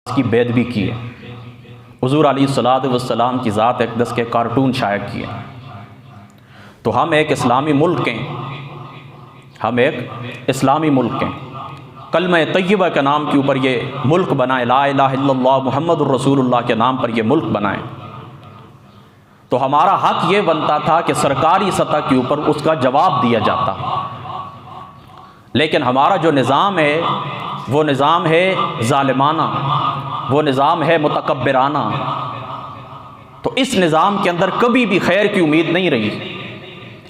की बेदबी की है, हुज़ूर अलैहिस्सलातु वस्सलाम की ज़ात अक़दस के कार्टून शाया किए। तो हम एक इस्लामी मुल्क हैं, हम एक इस्लामी मुल्क हैं, कलमा तय्यबा के नाम के ऊपर ये मुल्क बनाए, ला इलाहा इल्लल्लाह मुहम्मदुर रसूलुल्लाह के नाम पर ये मुल्क बनाए। तो हमारा हक ये बनता था कि सरकारी सतह के ऊपर उसका जवाब दिया जाता। लेकिन हमारा जो निज़ाम है वो निज़ाम है ज़ालिमाना, वो निज़ाम है मुतकब्बिराना। तो इस निज़ाम के अंदर कभी भी खैर की उम्मीद नहीं रही।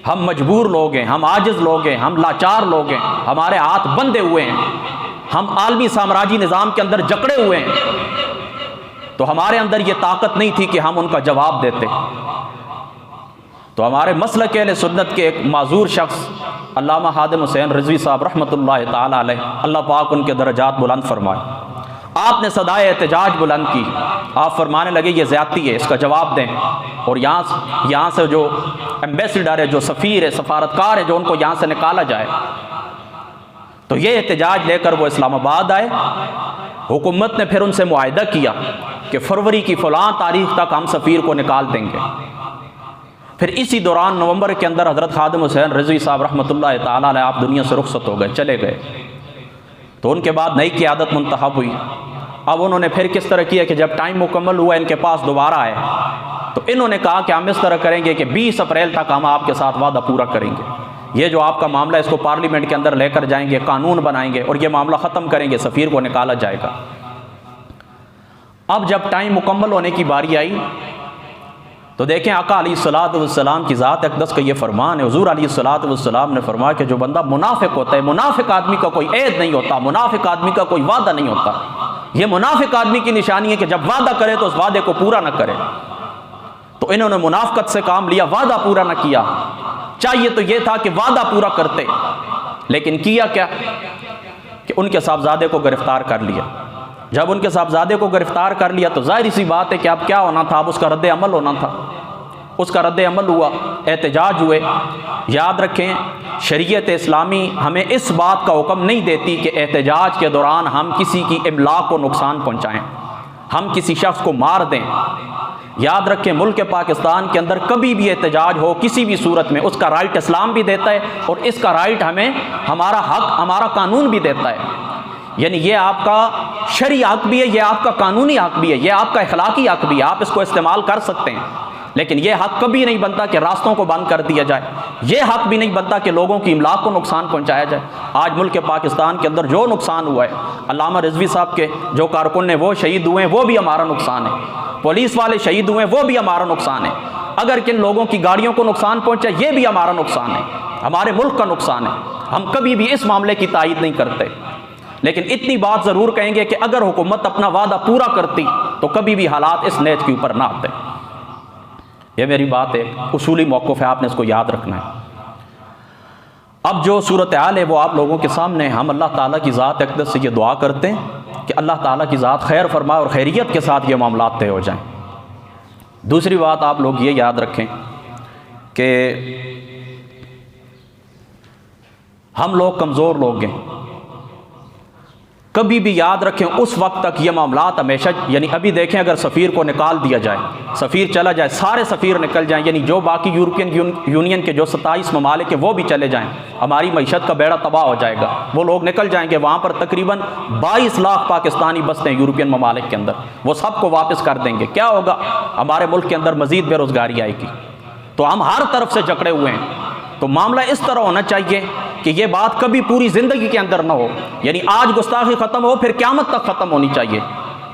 हम मजबूर लोग हैं, हम आजिज़ लोग हैं, हम लाचार लोग हैं, हमारे हाथ बंधे हुए हैं, हम आलमी साम्राज्य निज़ाम के अंदर जकड़े हुए हैं। तो हमारे अंदर ये ताकत नहीं थी कि हम उनका जवाब देते। तो हमारे मसलक अहले सुन्नत के एक माजूर शख्स अल्लामा हादिम हुसैन रिज़वी साहब रहमतुल्लाहि ताला अलैह, अल्लाह पाक उनके दर्जात बुलंद फरमाए, आपने सदाए एहतजाज बुलंद की। आप फरमाने लगे ये ज़्यादती है, इसका जवाब दें। और यहाँ से जो एम्बेसडर है, जो सफ़ीर है, सफारतकार है, जो उनको यहाँ से निकाला जाए। तो ये एहतजाज लेकर वो इस्लामाबाद आए। हुकूमत ने फिर उनसे मुआहिदा किया कि फरवरी की फ़लाँ तारीख तक हम सफ़ीर को निकाल देंगे। फिर इसी दौरान नवंबर के अंदर हज़रत खादिम हुसैन रिज़वी साहब रहमतुल्लाहि ताला अलैह आप दुनिया से रुखसत हो गए, चले गए। तो उनके बाद नई क़यादत मुंतखब हुई। अब उन्होंने फिर किस तरह किया कि जब टाइम मुकम्मल हुआ, इनके पास दोबारा आए, तो इन्होंने कहा कि हम इस तरह करेंगे कि 20 अप्रैल तक हम आपके साथ वादा पूरा करेंगे। ये जो आपका मामला है इसको पार्लियामेंट के अंदर लेकर जाएंगे, कानून बनाएंगे और ये मामला ख़त्म करेंगे, सफ़ीर को निकाला जाएगा। अब जब टाइम मुकम्मल होने की बारी आई तो देखें आका अलैहिस्सलातु वस्सलाम की ज़ात अक़दस का ये फरमान है। हुज़ूर अलैहिस्सलातु वस्सलाम ने फरमाया कि जो बंदा मुनाफिक होता है, मुनाफिक आदमी का कोई ऐद नहीं होता, मुनाफिक आदमी का कोई वादा नहीं होता। ये मुनाफिक आदमी की निशानी है कि जब वादा करे तो उस वादे को पूरा ना करे। तो इन्होंने मुनाफिकत से काम लिया, वादा पूरा ना किया। चाहिए तो ये था कि वादा पूरा करते, लेकिन किया क्या कि उनके साहबजादे को गिरफ्तार कर लिया। जब उनके साहबजादे को गिरफ्तार कर लिया तो जाहिर सी बात है कि अब क्या होना था, अब उसका रद्द अमल होना था। उसका रद्द अमल हुआ, एहतजाज हुए। याद रखें, शरीयत इस्लामी हमें इस बात का हुक्म नहीं देती कि एहतजाज के दौरान हम किसी की इमलाक को नुकसान पहुँचाएँ, हम किसी शख्स को मार दें। याद रखें, मुल्क पाकिस्तान के अंदर कभी भी एहतजाज हो किसी भी सूरत में, उसका राइट इस्लाम भी देता है और इसका राइट हमें, हमारा हक, हमारा कानून भी देता है। यानी ये आपका शरई हक भी है, ये आपका कानूनी हक भी है, ये आपका अखलाकी हक भी है, आप इसको इस्तेमाल कर सकते हैं। लेकिन यह हक कभी नहीं बनता कि रास्तों को बंद कर दिया जाए। यह हक भी नहीं बनता कि लोगों की इमलाक को नुकसान पहुंचाया जाए। आज मुल्क पाकिस्तान के अंदर जो नुकसान हुआ है, अल्लामा रिज़वी साहब के जो कारकुन ने वो शहीद हुए हैं, वो भी हमारा नुकसान है। पुलिस वाले शहीद हुए हैं, वो भी हमारा नुकसान है। अगर किन लोगों की गाड़ियों को नुकसान पहुंचा, ये भी हमारा नुकसान है, हमारे मुल्क का नुकसान है। हम कभी भी इस मामले की तायीद नहीं करते, लेकिन इतनी बात ज़रूर कहेंगे कि अगर हुकूमत अपना वादा पूरा करती तो कभी भी हालात इस नेच के ऊपर ना आते। ये मेरी बात है, उसूली मौक़िफ़ है, आपने इसको याद रखना है। अब जो सूरत हाल है वो आप लोगों के सामने। हम अल्लाह ताला की ज़ात अक़दस से ये दुआ करते हैं कि अल्लाह ताला की ज़ात खैर फरमाए और खैरियत के साथ ये मामलात तय हो जाएँ। दूसरी बात आप लोग ये याद रखें कि हम लोग कमज़ोर लोग हैं। कभी भी याद रखें, उस वक्त तक ये मामलात हमेशा, यानी अभी देखें अगर सफ़ीर को निकाल दिया जाए, सफ़ीर चला जाए, सारे सफ़ीर निकल जाएं, यानी जो बाकी यूरोपियन यूनियन के जो 27 ममालिक है वो भी चले जाएं, हमारी मईशत का बेड़ा तबाह हो जाएगा। वो लोग निकल जाएंगे, वहाँ पर तकरीबन 22 लाख पाकिस्तानी बसते हैं यूरोपियन ममालिक के अंदर, वो सबको वापस कर देंगे। क्या होगा? हमारे मुल्क के अंदर मज़ीद बेरोज़गारी आएगी। तो हम हर तरफ से जकड़े हुए हैं। तो मामला इस तरह होना चाहिए कि ये बात कभी पूरी ज़िंदगी के अंदर ना हो, यानी आज गुस्ताखी ख़त्म हो फिर क़यामत तक ख़त्म होनी चाहिए।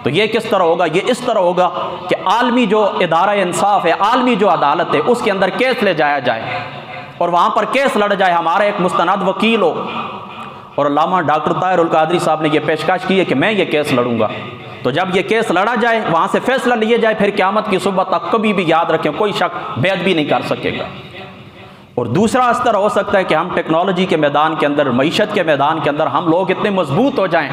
तो ये किस तरह होगा? ये इस तरह होगा कि आलमी जो इदारा इंसाफ है, आलमी जो अदालत है, उसके अंदर केस ले जाया जाए और वहाँ पर केस लड़ जाए, हमारा एक मुस्तनद वकील हो। और अल्लामा डॉक्टर ताहिरुल क़ादरी साहब ने यह पेशकश की है कि मैं ये केस लड़ूंगा। तो जब ये केस लड़ा जाए, वहाँ से फैसला लिया जाए, फिर क़यामत की सुबह तक कभी भी याद रखें कोई शख्स बेअदबी नहीं कर सकेगा। और दूसरा अस्तर हो सकता है कि हम टेक्नोलॉजी के मैदान के अंदर, मईशत के मैदान के अंदर हम लोग इतने मजबूत हो जाएं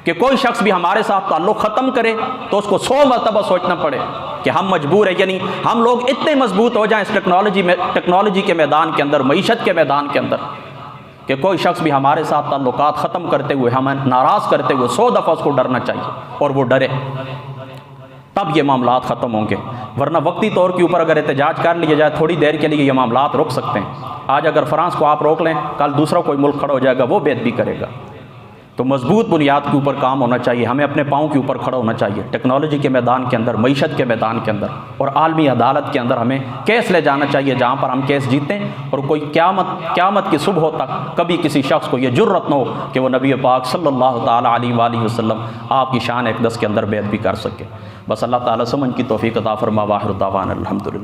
कि कोई शख्स भी हमारे साथ ताल्लुक़ ख़त्म करे तो उसको 100 मरतबा सोचना पड़े कि हम मजबूर है। यानी हम लोग इतने मजबूत हो जाएं इस टेक्नोलॉजी के मैदान के अंदर, मईशत के मैदान के अंदर, कि कोई शख्स भी हमारे साथ ताल्लुकात ख़त्म करते हुए, हमें नाराज़ करते हुए 100 दफ़ा उसको डरना चाहिए और वो डरे, तब ये मामलात ख़त्म होंगे। वरना वक्ती तौर के ऊपर अगर एहतजाज कर लिया जाए, थोड़ी देर के लिए ये मामलात रुक सकते हैं। आज अगर फ्रांस को आप रोक लें, कल दूसरा कोई मुल्क खड़ा हो जाएगा, वो बेदबी करेगा। तो मजबूत बुनियाद के ऊपर काम होना चाहिए, हमें अपने पाँव के ऊपर खड़ा होना चाहिए। टेक्नोलॉजी के मैदान के अंदर, मईशत के मैदान के अंदर और आलमी अदालत के अंदर हमें केस ले जाना चाहिए, जहाँ पर हम केस जीतें और कोई क़यामत की सुबह तक कभी किसी शख्स को ये जुर्रत न हो कि वो नबी पाक सल्लल्लाहु ताला अलैहि वसल्लम आपकी शान अक़दस के अंदर बेदबी कर सके। बस अल्लाह ताला समझ की तौफ़ीक़ अता फ़रमा। वाहिर दावाना अल्हम्दुलिल्लाह।